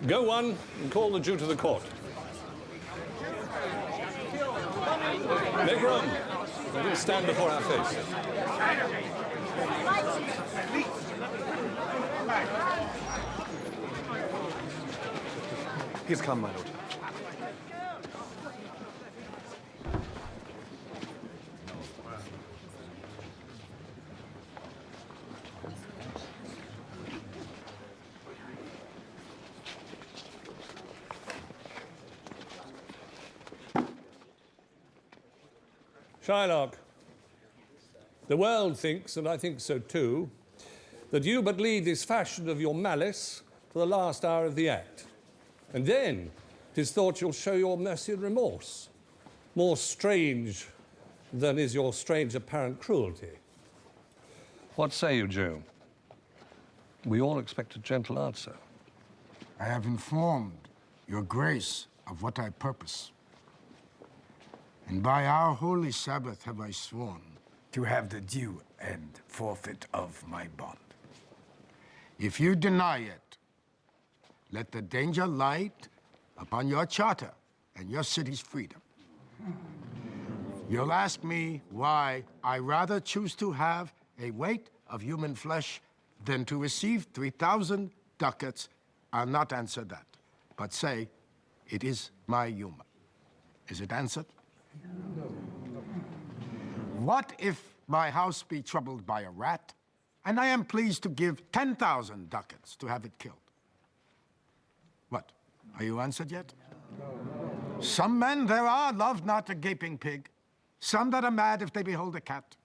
Go one and call the Jew to the court. Make room. Let him stand before our face. He's come, my lord. Shylock, the world thinks, and I think so too, that you but leave this fashion of your malice to the last hour of the act. And then 'tis thought you'll show your mercy and remorse, more strange than is your strange apparent cruelty. What say you, Jew? We all expect a gentle answer. I have informed your grace of what I purpose. And by our holy Sabbath have I sworn to have the due and forfeit of my bond. If you deny it, let the danger light upon your charter and your city's freedom. You'll ask me why I rather choose to have a weight of human flesh than to receive 3,000 ducats. I'll not answer that, but say it is my humor. Is it answered? What if my house be troubled by a rat, and I am pleased to give 10,000 ducats to have it killed? What? Are you answered yet? Some men there are love not a gaping pig, some that are mad if they behold a cat,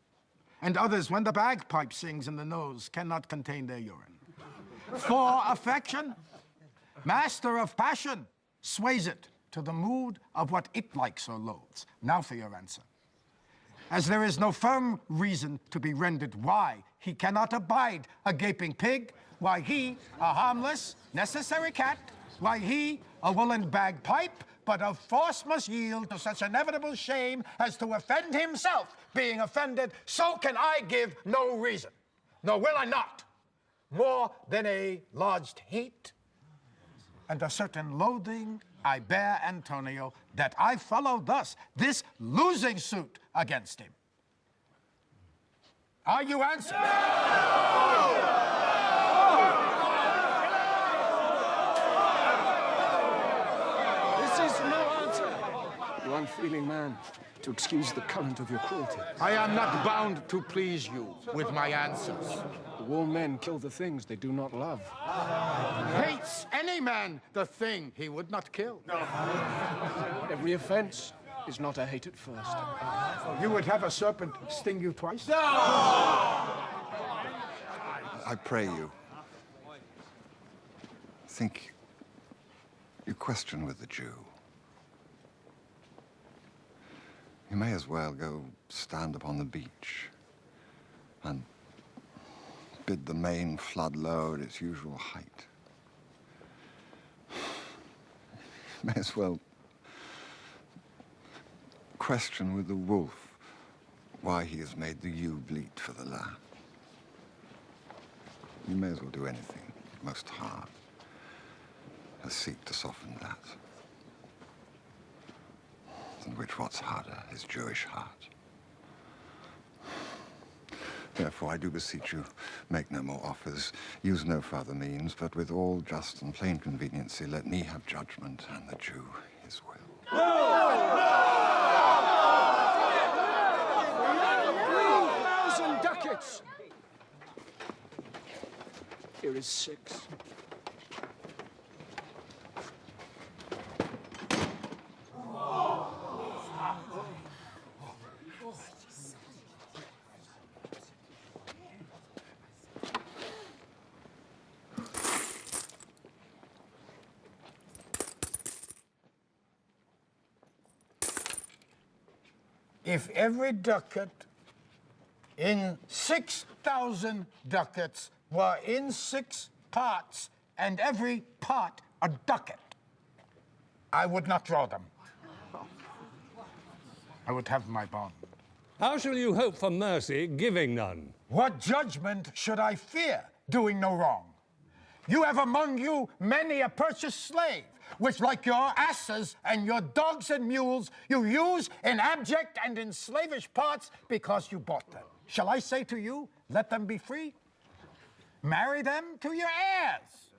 and others, when the bagpipe sings in the nose, cannot contain their urine. For affection, master of passion, sways it to the mood of what it likes or loathes. Now for your answer. As there is no firm reason to be rendered why he cannot abide a gaping pig, why he, a harmless, necessary cat, why he, a woolen bagpipe, but of force must yield to such inevitable shame as to offend himself, being offended, so can I give no reason, nor will I not, more than a lodged hate and a certain loathing I bear Antonio, that I follow thus this losing suit against him. Are you answered? This is no answer, you unfeeling man, to excuse the current of your cruelty. I am not bound to please you with my answers. All men kill the things they do not love. Hates any man the thing he would not kill. Every offense is not a hate at first. You would have a serpent sting you twice? I pray you, think you question with the Jew. You may as well go stand upon the beach and bid the main flood low at its usual height. May as well question with the wolf why he has made the ewe bleat for the lamb. You may as well do anything most hard as seek to soften that, than which what's harder is Jewish heart. Therefore, I do beseech you, make no more offers, use no further means, but with all just and plain conveniency, let me have judgment, and the Jew his will. 3,000 ducats! Here is 6. If every ducat in 6,000 ducats were in 6 parts, and every part a ducat, I would not draw them. I would have my bond. How shall you hope for mercy, giving none? What judgment should I fear, doing no wrong? You have among you many a purchased slave, which, like your asses and your dogs and mules, you use in abject and in slavish parts because you bought them. Shall I say to you, let them be free? Marry them to your heirs.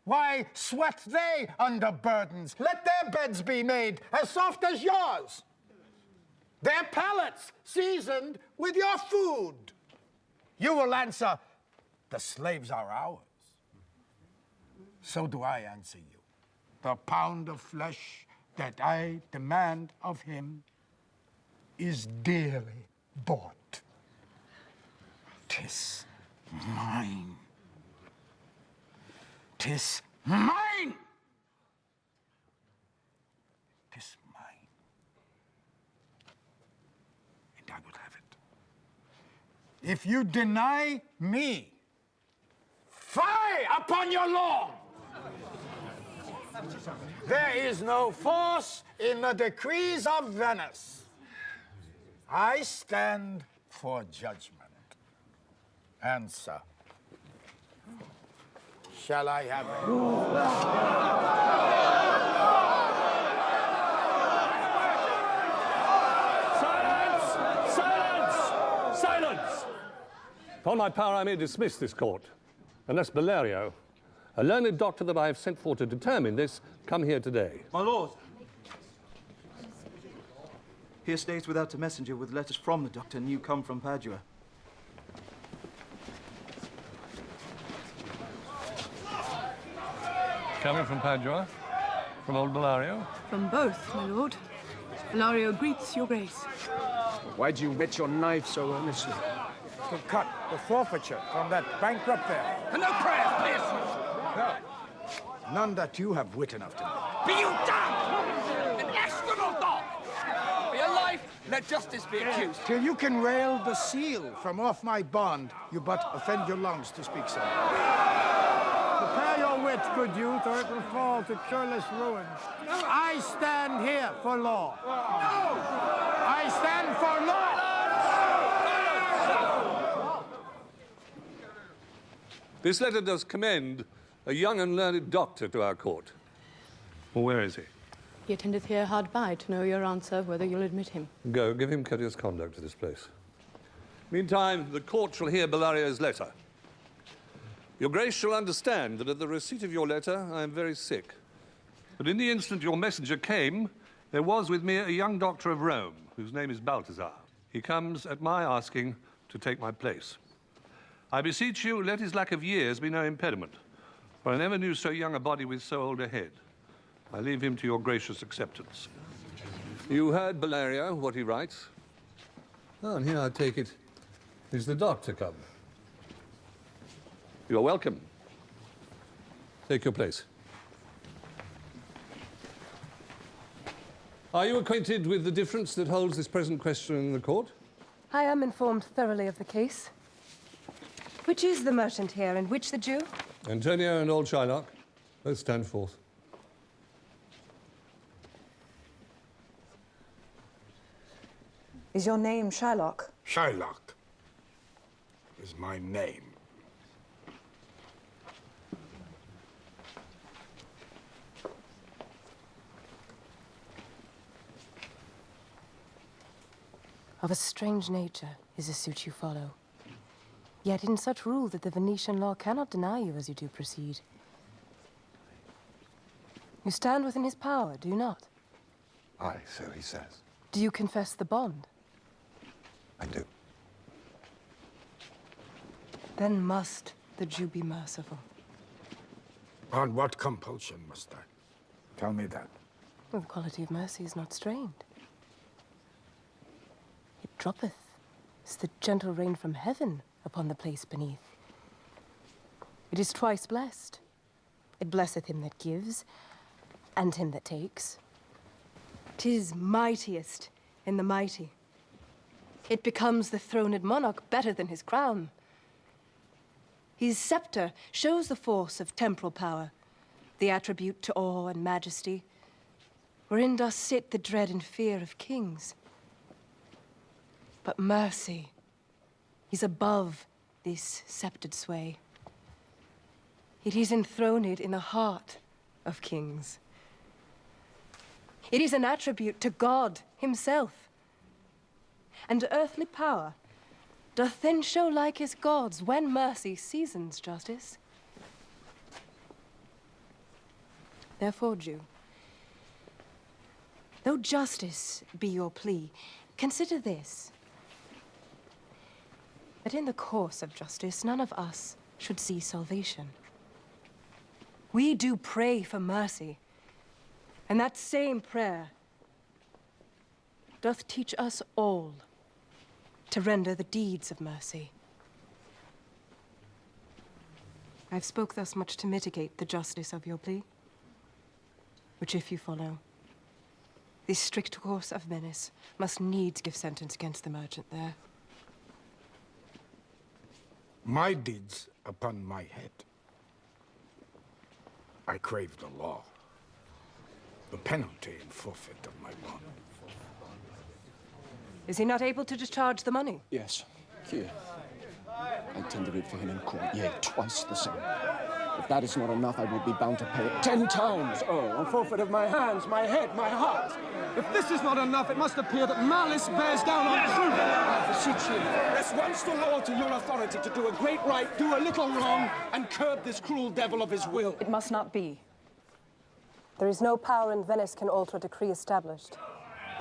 Why sweat they under burdens? Let their beds be made as soft as yours. Their palates seasoned with your food. You will answer, the slaves are ours. So do I answer you. The pound of flesh that I demand of him is dearly bought. 'Tis mine. 'Tis mine. 'Tis mine. And I will have it. If you deny me, fie upon your law! There is no force in the decrees of Venice. I stand for judgment. Answer. Shall I have it? Silence! Silence! Silence! Upon my power, I may dismiss this court, unless Bellario, a learned doctor that I have sent for to determine this, come here today. My lord. Here stays without a messenger with letters from the doctor, new come from Padua. Coming from Padua? From old Bellario? From both, my lord. Bellario greets your grace. Why'd you whet your knife so earnestly? To cut the forfeiture from that bankrupt there. And no prayers, please! No. None that you have wit enough to know. Be you damned! An astronaut dog! For your life, let justice be accused. Till you can rail the seal from off my bond, you but offend your lungs to speak so. Prepare your wit, good youth, or it will fall to cureless ruin. I stand here for law. I stand for law! This letter does commend a young and learned doctor to our court. Well, where is he? He attendeth here hard by to know your answer, whether you'll admit him. Go, give him courteous conduct to this place. Meantime, the court shall hear Bellario's letter. Your grace shall understand that at the receipt of your letter, I am very sick. But in the instant your messenger came, there was with me a young doctor of Rome, whose name is Balthazar. He comes at my asking to take my place. I beseech you, let his lack of years be no impediment, for I never knew so young a body with so old a head. I leave him to your gracious acceptance. You heard, Bellario, what he writes? Oh, and here, I take it, is the doctor come. You are welcome. Take your place. Are you acquainted with the difference that holds this present question in the court? I am informed thoroughly of the case. Which is the merchant here, and which the Jew? Antonio and old Shylock, both stand forth. Is your name Shylock? Shylock is my name. Of a strange nature is the suit you follow. Yet in such rule that the Venetian law cannot deny you as you do proceed. You stand within his power, do you not? Aye, so he says. Do you confess the bond? I do. Then must the Jew be merciful. On what compulsion must I? Tell me that. Well, the quality of mercy is not strained. It droppeth. It's the gentle rain from heaven upon the place beneath. It is twice blessed. It blesseth him that gives, and him that takes. 'Tis mightiest in the mighty. It becomes the throned monarch better than his crown. His scepter shows the force of temporal power, the attribute to awe and majesty, wherein doth sit the dread and fear of kings. But mercy is above this sceptred sway. It is enthroned in the heart of kings. It is an attribute to God himself. And earthly power doth then show like his gods when mercy seasons justice. Therefore, Jew, though justice be your plea, consider this, that in the course of justice, none of us should see salvation. We do pray for mercy, and that same prayer doth teach us all to render the deeds of mercy. I've spoke thus much to mitigate the justice of your plea, which if you follow, this strict course of Venice must needs give sentence against the merchant there. My deeds upon my head. I crave the law, the penalty and forfeit of my bond. Is he not able to discharge the money? Yes, here. I tendered it for him in court, yea, twice the sum. If that is not enough, I will be bound to pay it 10 times. Oh, on forfeit of my hands, my head, my heart. If this is not enough, it must appear that malice bears down on truth. I beseech you, rest once the law to your authority to do a great right, do a little wrong, and curb this cruel devil of his will. It must not be. There is no power in Venice can alter a decree established.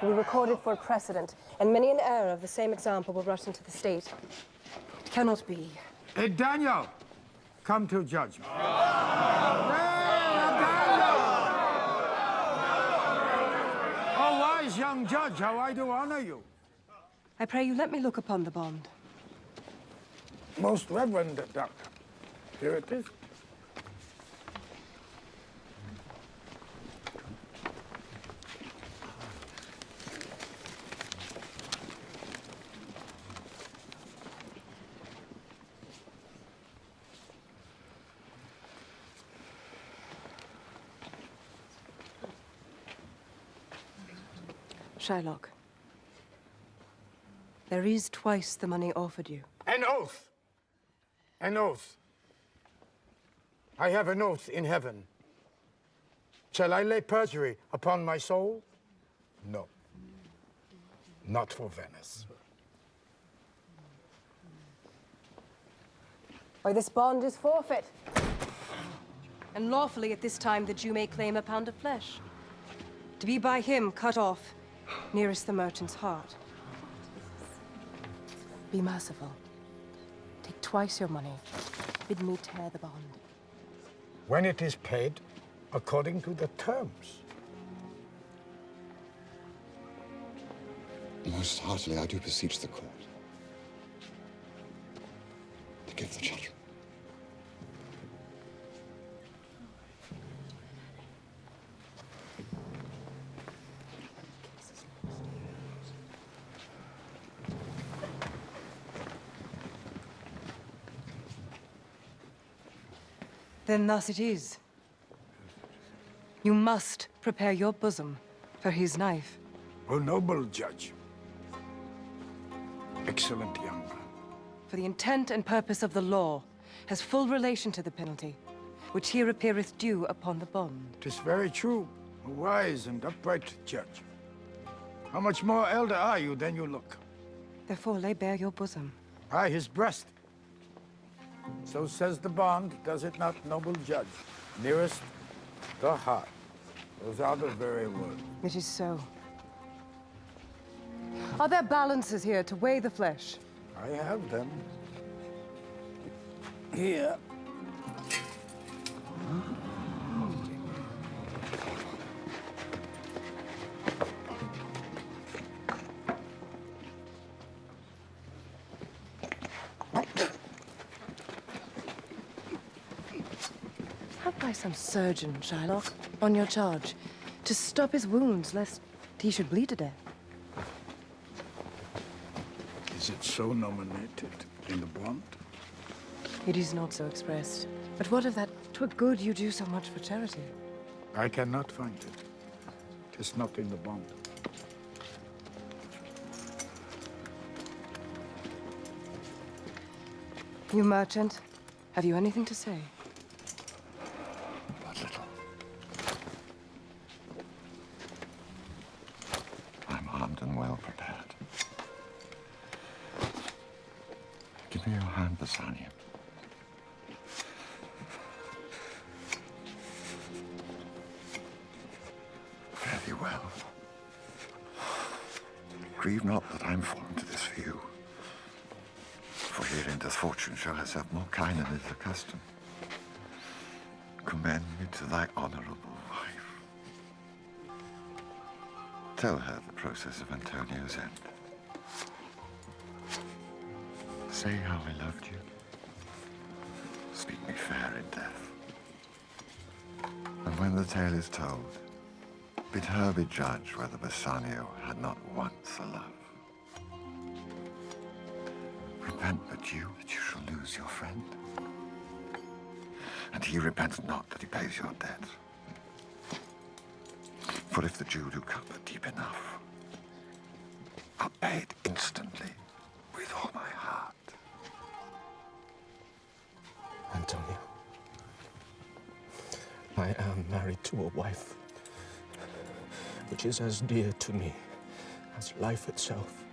To be recorded for precedent, and many an error of the same example will rush into the state. It cannot be. Hey, Daniel, come to judgment. Oh, wise young judge, how I do honor you. I pray you let me look upon the bond. Most reverend doctor, here it is. Shylock, there is twice the money offered you. An oath! An oath. I have an oath in heaven. Shall I lay perjury upon my soul? No. Not for Venice. Why, this bond is forfeit. And lawfully at this time the Jew may claim a pound of flesh, to be by him cut off nearest the merchant's heart. Be merciful. Take twice your money. Bid me tear the bond. When it is paid, according to the terms. Most heartily, I do beseech the court to give the judgment. Then thus it is. You must prepare your bosom for his knife. O noble judge. Excellent young man. For the intent and purpose of the law has full relation to the penalty, which here appeareth due upon the bond. 'Tis very true, a wise and upright judge. How much more elder are you than you look? Therefore lay bare your bosom. Aye, his breast. So says the bond, does it not, noble judge? Nearest the heart. Those are the very words. It is so. Are there balances here to weigh the flesh? I have them. Here. Have by some surgeon, Shylock, on your charge, to stop his wounds, lest he should bleed to death. Is it so nominated in the bond? It is not so expressed. But what of that? 'Twere good you do so much for charity. I cannot find it. 'Tis not in the bond. You merchant, have you anything to say? But little. I'm armed and well prepared. Give me your hand, Bassanio. Fare thee well. Grieve not that I'm fallen to this view. For herein doth fortune show herself more kind than is accustomed. Commend me to thy honorable wife. Tell her the process of Antonio's end. Say how I loved you. Speak me fair in death. And when the tale is told, bid her be judge whether Bassanio had not once a love. Repent but you that you shall lose your friend. And he repents not that he pays your debt. For if the Jew do cut but deep enough, I'll pay it instantly with all my heart. Antonio, I am married to a wife which is as dear to me as life itself.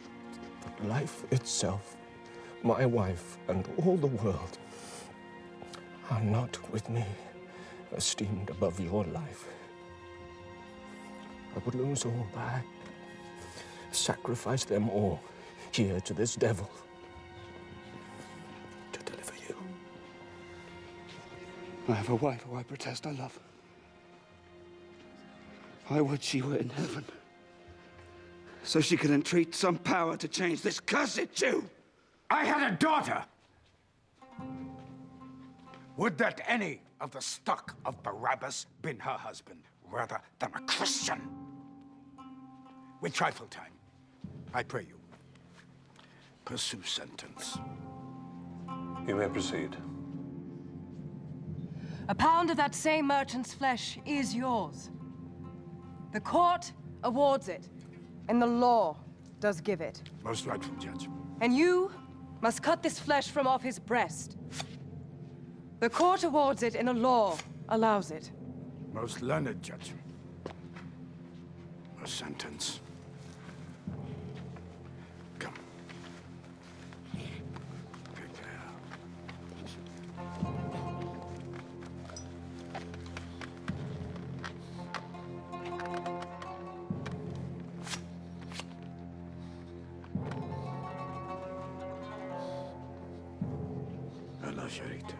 But life itself, my wife, and all the world are not with me esteemed above your life. I would lose all back, sacrifice them all here to this devil to deliver you. I have a wife who I protest I love. I would she were in heaven, so she could entreat some power to change this cursed Jew. I had a daughter! Would that any of the stock of Barabbas been her husband, rather than a Christian? With trifle time, I pray you, pursue sentence. You may proceed. A pound of that same merchant's flesh is yours. The court awards it, and the law does give it. Most rightful judge. And you must cut this flesh from off his breast. The court awards it, and the law allows it. Most learned judge. A sentence. Come. Prepare. Allah Sharita.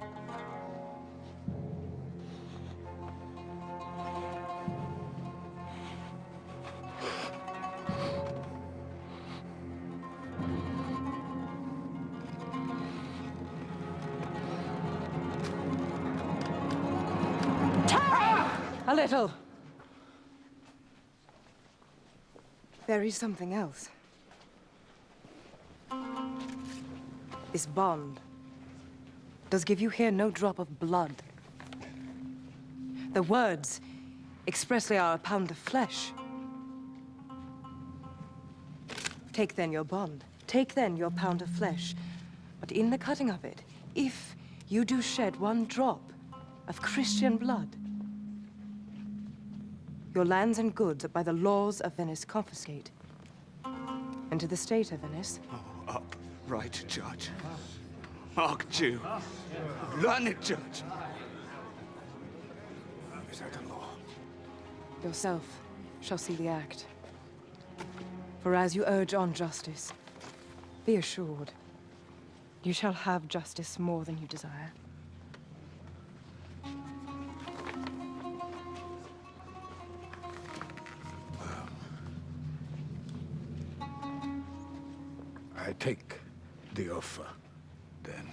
A little. There is something else. This bond does give you here no drop of blood. The words expressly are a pound of flesh. Take then your bond, take then your pound of flesh, but in the cutting of it, if you do shed one drop of Christian blood, your lands and goods are by the laws of Venice confiscate. And to the state of Venice. Oh, upright judge. Arch-Jew. Learned judge. Is that a law? Yourself shall see the act. For as you urge on justice, be assured, you shall have justice more than you desire. I take the offer, then.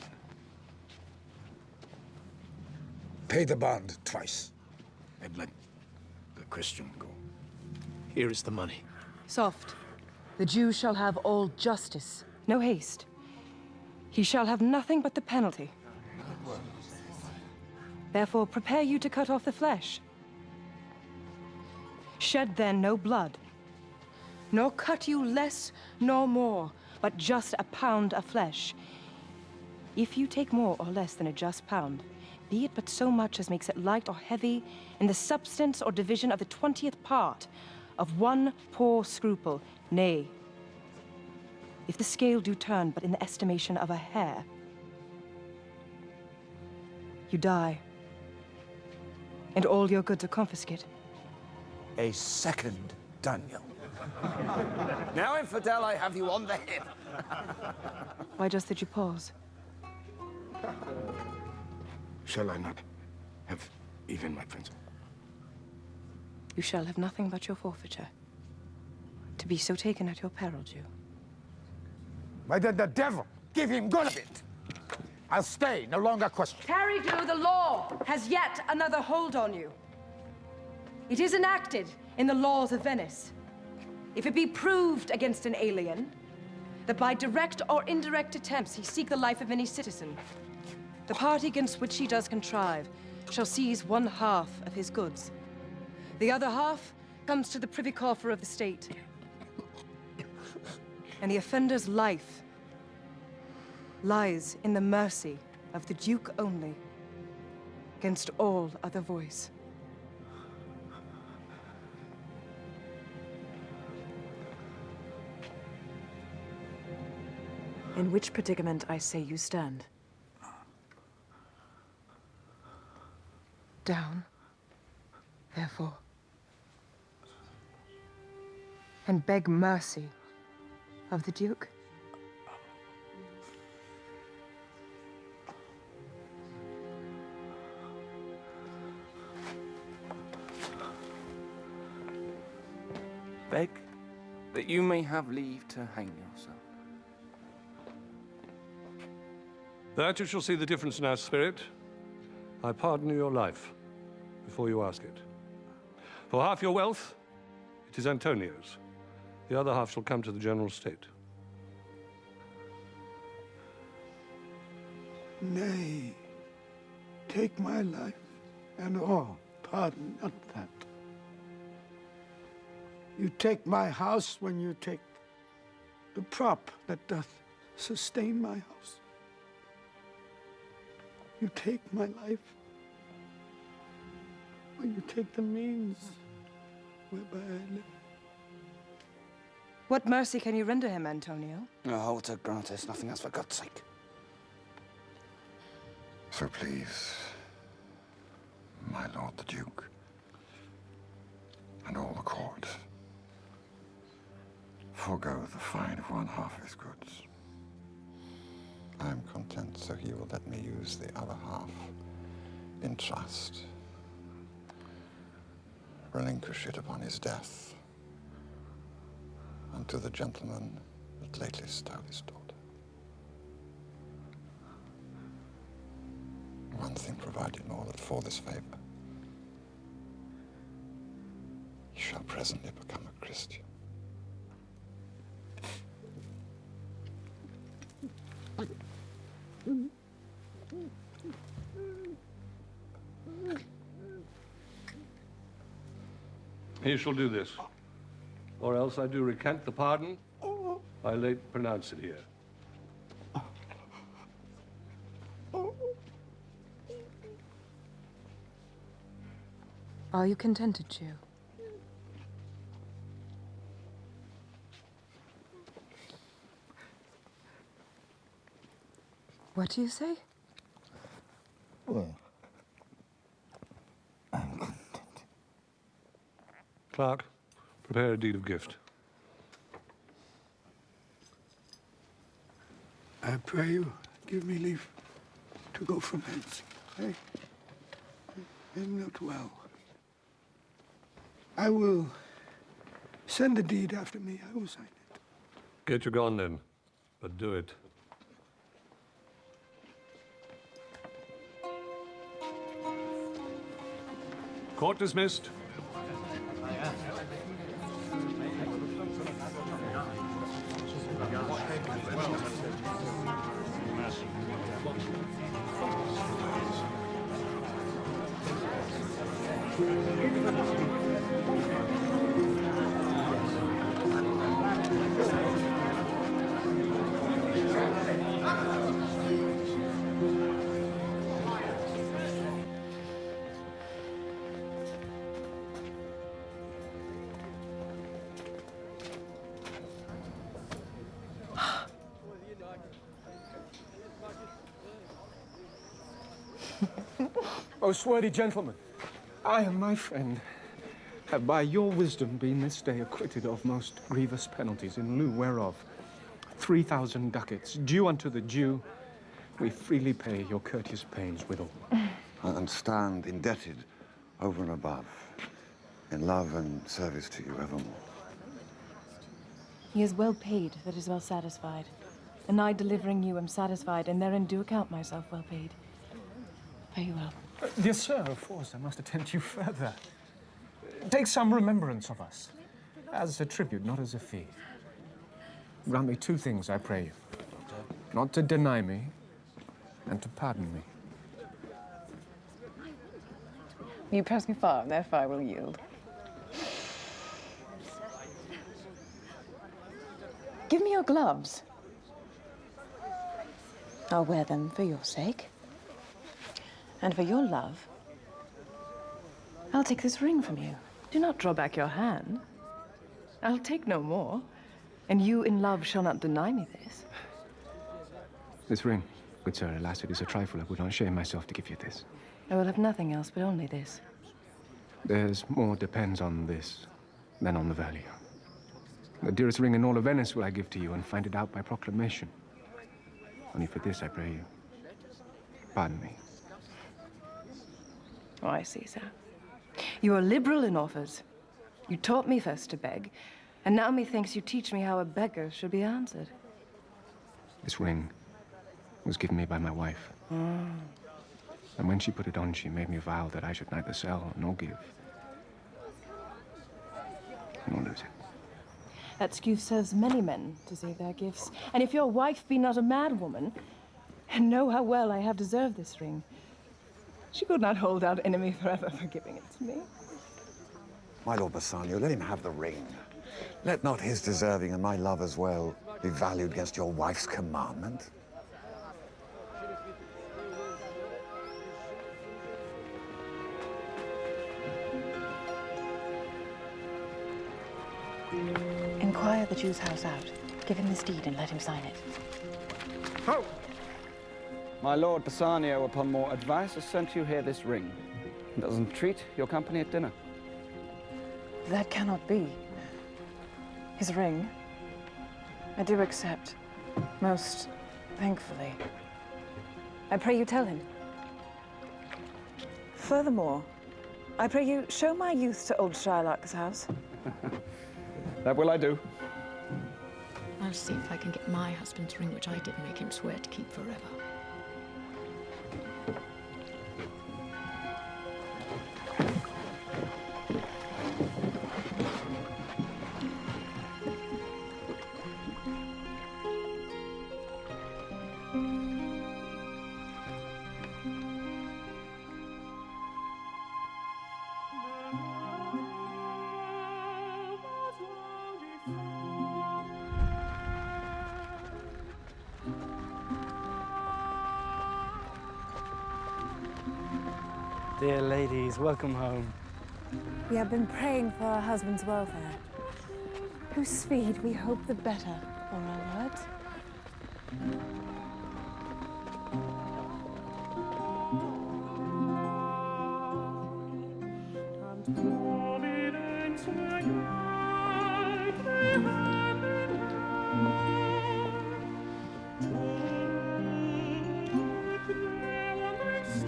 Pay the bond twice, and let the Christian go. Here is the money. Soft. The Jew shall have all justice, no haste. He shall have nothing but the penalty. Therefore, prepare you to cut off the flesh. Shed then no blood, nor cut you less nor more, but just a pound of flesh. If you take more or less than a just pound, be it but so much as makes it light or heavy in the substance or division of the 20th part of one poor scruple, nay, if the scale do turn but in the estimation of a hair, you die, and all your goods are confiscated. A second, Daniel. Now, infidel, I have you on the hip. Why just did you pause? Shall I not have even my principal? You shall have nothing but your forfeiture. To be so taken at your peril, Jew. By the devil, give him good of it. I'll stay, no longer question. Carry to the law has yet another hold on you. It is enacted in the laws of Venice. If it be proved against an alien that by direct or indirect attempts he seek the life of any citizen, the party against which he does contrive shall seize 1/2 of his goods. The other half comes to the privy coffer of the state. And the offender's life lies in the mercy of the Duke only, against all other voice. In which predicament, I say, you stand? Down, therefore, and beg mercy of the Duke. Beg that you may have leave to hang yourself. That you shall see the difference in our spirit. I pardon you your life before you ask it. For half your wealth, it is Antonio's. The other half shall come to the general state. Nay, take my life and all, pardon not that. You take my house when you take the prop that doth sustain my house. You take my life when you take the means whereby I live. What mercy can you render him, Antonio? Oh, to grant us nothing else for God's sake. So please, my lord the Duke, and all the court, forego the fine of 1/2 of his goods. I am content, so he will let me use the other half in trust. Relinquish it upon his death unto the gentleman that lately stole his daughter. One thing provided more, that for this favor he shall presently become a Christian. He shall do this, or else I do recant the pardon I late pronounce it here. Are you contented, Jew? What do you say? Well, I'm content. Clerk, prepare a deed of gift. I pray you, give me leave to go from hence. I am not well. I will send the deed after me. I will sign it. Get you gone then, but do it. Court dismissed. Most worthy gentlemen, I and my friend have by your wisdom been this day acquitted of most grievous penalties, in lieu whereof 3,000 ducats, due unto the Jew, we freely pay your courteous pains withal. And stand indebted over and above, in love and service to you evermore. He is well paid that is well satisfied. And I, delivering you, am satisfied, and therein do account myself well paid. Fare you well. Dear sir, of course, I must attend you further. Take some remembrance of us, as a tribute, not as a fee. Grant me two things, I pray you. Not to deny me, and to pardon me. You press me far, and therefore I will yield. Give me your gloves. I'll wear them for your sake. And for your love, I'll take this ring from you. Do not draw back your hand. I'll take no more. And you in love shall not deny me this. This ring, good sir, alas, it is a trifle. I would not shame myself to give you this. I will have nothing else but only this. There's more depends on this than on the value. The dearest ring in all of Venice will I give to you, and find it out by proclamation. Only for this, I pray you, pardon me. Oh, I see, sir. You are liberal in offers. You taught me first to beg, and now methinks you teach me how a beggar should be answered. This ring was given me by my wife. And when she put it on, she made me vow that I should neither sell nor give, nor lose it. That excuse serves many men to save their gifts. And if your wife be not a mad woman, and know how well I have deserved this ring, she could not hold out enemy forever for giving it to me. My Lord Bassanio, let him have the ring. Let not his deserving and my love as well be valued against your wife's commandment. Inquire the Jew's house out. Give him this deed and let him sign it. Ho! My Lord Bassanio, upon more advice, has sent you here this ring. He does entreat your company at dinner. That cannot be. His ring, I do accept, most thankfully. I pray you tell him. Furthermore, I pray you show my youth to old Shylock's house. That will I do. I'll see if I can get my husband's ring, which I did make him swear to keep forever. Dear ladies, welcome home. We have been praying for our husband's welfare, whose speed we hope the better for our words.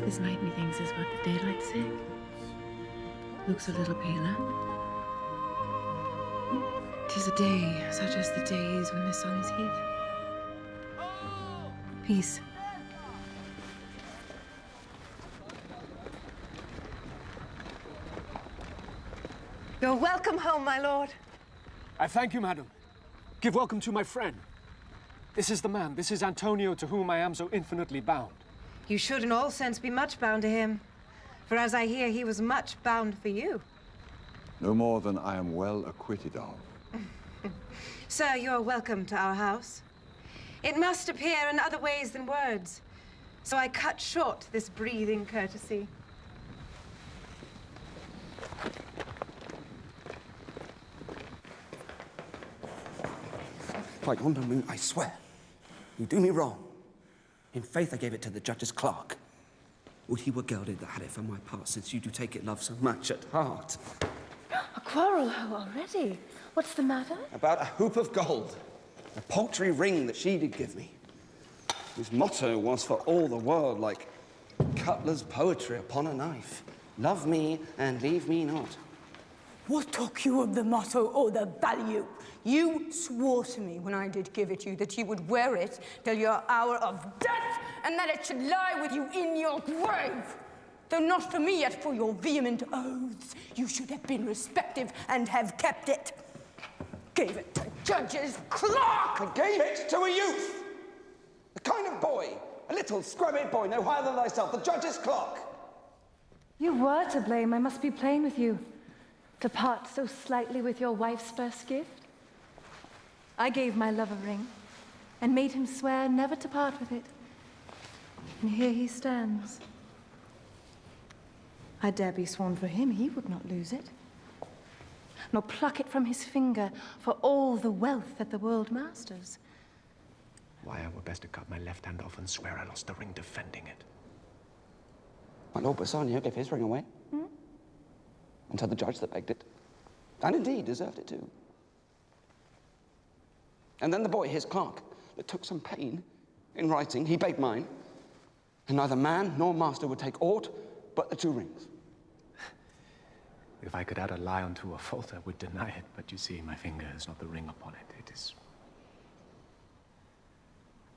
This night, methinks, is what the daylight sick. Looks a little paler. 'Tis a day such as the days when the sun is hid. Peace. You're welcome home, my lord. I thank you, madam. Give welcome to my friend. This is the man, this is Antonio, to whom I am so infinitely bound. You should in all sense be much bound to him. For as I hear, he was much bound for you. No more than I am well acquitted of. Sir, you are welcome to our house. It must appear in other ways than words. So I cut short this breathing courtesy. By yonder moon, I swear, you do me wrong. In faith, I gave it to the judge's clerk. Would he were gelded that had it for my part, since you do take it, love, so much at heart. A quarrel already? What's the matter? About a hoop of gold, a paltry ring that she did give me, whose motto was for all the world like cutler's poetry upon a knife. Love me and leave me not. What talk you of the motto or the value? You swore to me when I did give it you that you would wear it till your hour of death, and that it should lie with you in your grave. Though not for me, yet for your vehement oaths, you should have been respective and have kept it. Gave it to Judge's clerk! I gave it to a youth! A kind of boy, a little scrubby boy, no higher than thyself, the judge's clerk. You were to blame, I must be plain with you. To part so slightly with your wife's first gift. I gave my love a ring, and made him swear never to part with it. And here he stands. I dare be sworn for him he would not lose it, nor pluck it from his finger for all the wealth that the world masters. Why, I were best to cut my left hand off and swear I lost the ring defending it. My Lord Bassanio gave his ring away. And to the judge that begged it. And indeed deserved it too. And then the boy, his clerk, that took some pain in writing, he begged mine. And neither man nor master would take aught but the 2 rings. If I could add a lie onto a fault, I would deny it. But you see, my finger has not the ring upon it. It is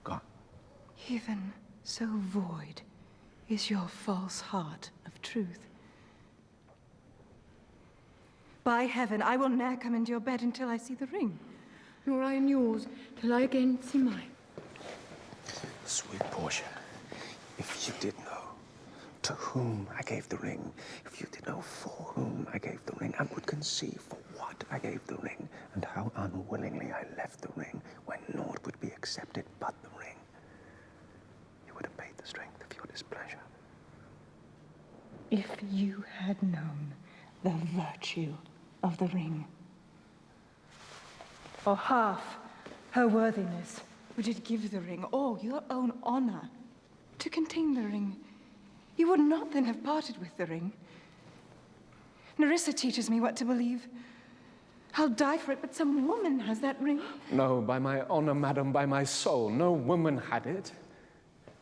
gone. Even so void is your false heart of truth. By heaven, I will ne'er come into your bed until I see the ring, nor I in yours till I again see mine. Sweet Portia, if you did know to whom I gave the ring, if you did know for whom I gave the ring, and would conceive for what I gave the ring, and how unwillingly I left the ring, when naught would be accepted but the ring, you would abate the strength of your displeasure. If you had known the virtue of the ring, or half her worthiness, would it give the ring, or your own honor, to contain the ring, you would not then have parted with the ring. Nerissa teaches me what to believe. I'll die for it, but some woman has that ring. No, by my honor, madam, by my soul, no woman had it,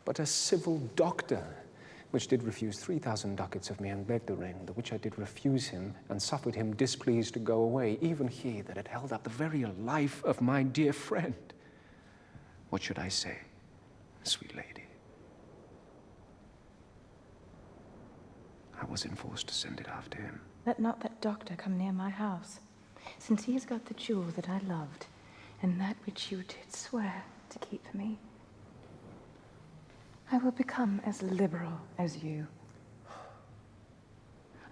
but a civil doctor, which did refuse 3,000 ducats of me and begged the ring, the which I did refuse him and suffered him displeased to go away, even he that had held up the very life of my dear friend. What should I say, sweet lady? I was enforced to send it after him. Let not that doctor come near my house, since he has got the jewel that I loved, and that which you did swear to keep for me. I will become as liberal as you.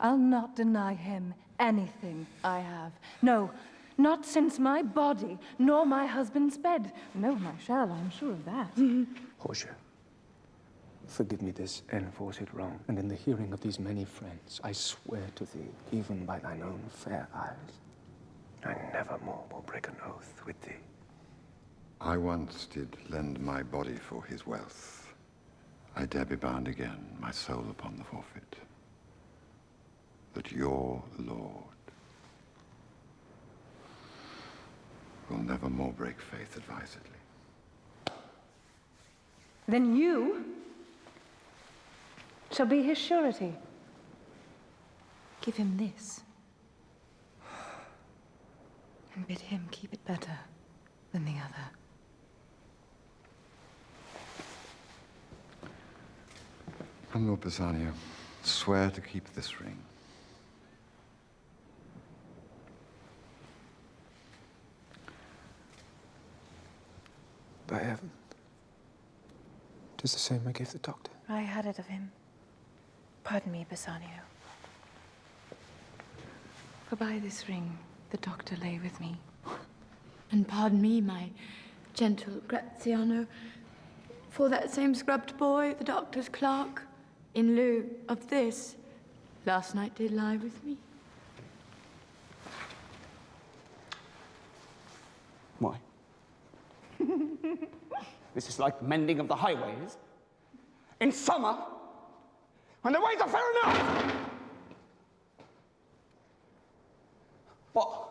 I'll not deny him anything I have. No, not since my body, nor my husband's bed. No, I shall, I'm sure of that. Portia, forgive me this enforced wrong, and in the hearing of these many friends, I swear to thee, even by thine own fair eyes, I never more will break an oath with thee. I once did lend my body for his wealth. I dare be bound again, my soul upon the forfeit, that your Lord will never more break faith advisedly. Then you shall be his surety. Give him this, and bid him keep it better than the other. And Lord Bassanio, swear to keep this ring. By heaven, 'tis the same I gave the doctor. I had it of him. Pardon me, Bassanio. For by this ring the doctor lay with me. And pardon me, my gentle Graziano, for that same scrubbed boy, the doctor's clerk, in lieu of this, last night did lie with me. Why? This is like mending of the highways. In summer, And the ways are fair enough! What?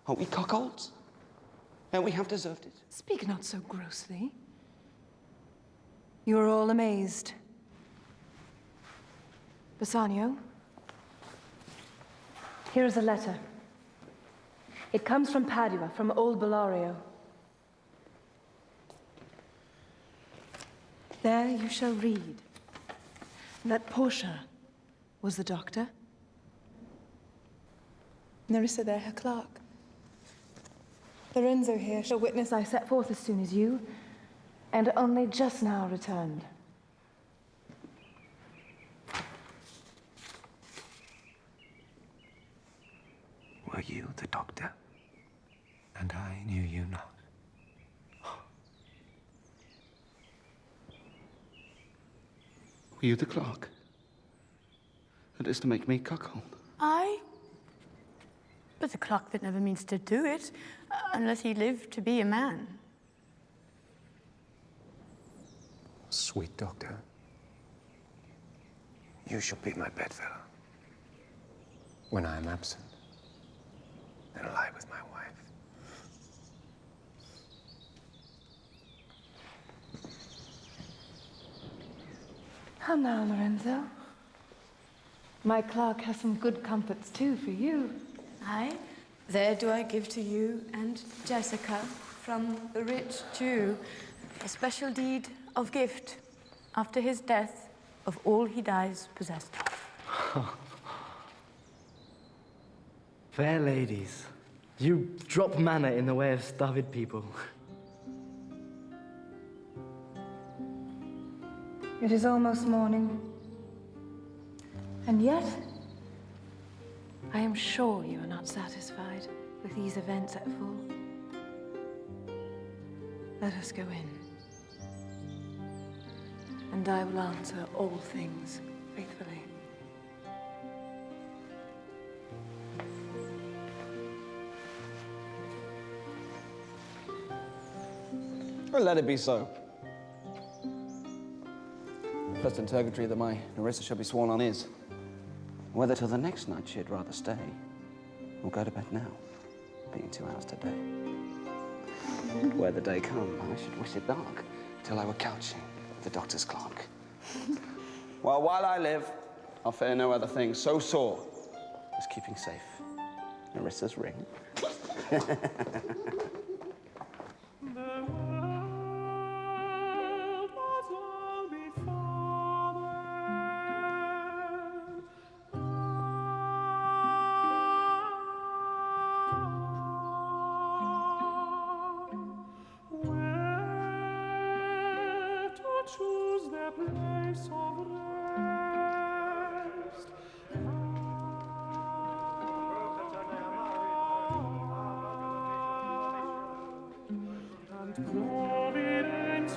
Are we cuckolds? And we have deserved it. Speak not so grossly. You are all amazed. Bassanio, here is a letter. It comes from Padua, from old Bellario. There you shall read that Portia was the doctor. Nerissa there, her clerk. Lorenzo here shall witness I set forth as soon as you, and only just now returned. Were you the doctor? And I knew you not. Were you the clerk? That is to make me cuckold. I? But the clock that never means to do it, unless he lived to be a man. Sweet doctor, you shall be my bedfellow when I am absent, and lie with my wife. How now, Lorenzo? My clerk has some good comforts too for you. Aye, there do I give to you and Jessica from the rich Jew a special deed of gift after his death of all he dies possessed of. Fair ladies, you drop manna in the way of starved people. It is almost morning. And yet, I am sure you are not satisfied with these events at full. Let us go in, and I will answer all things faithfully. Well, let it be so. First interrogatory that my Nerissa shall be sworn on is whether till the next night she'd rather stay or go to bed now, being 2 hours today. Where the day come, I should wish it dark till I were couching with the doctor's clerk. Well, while I live, I'll fear no other thing so sore as keeping safe Nerissa's ring. Choose their place of rest. And providence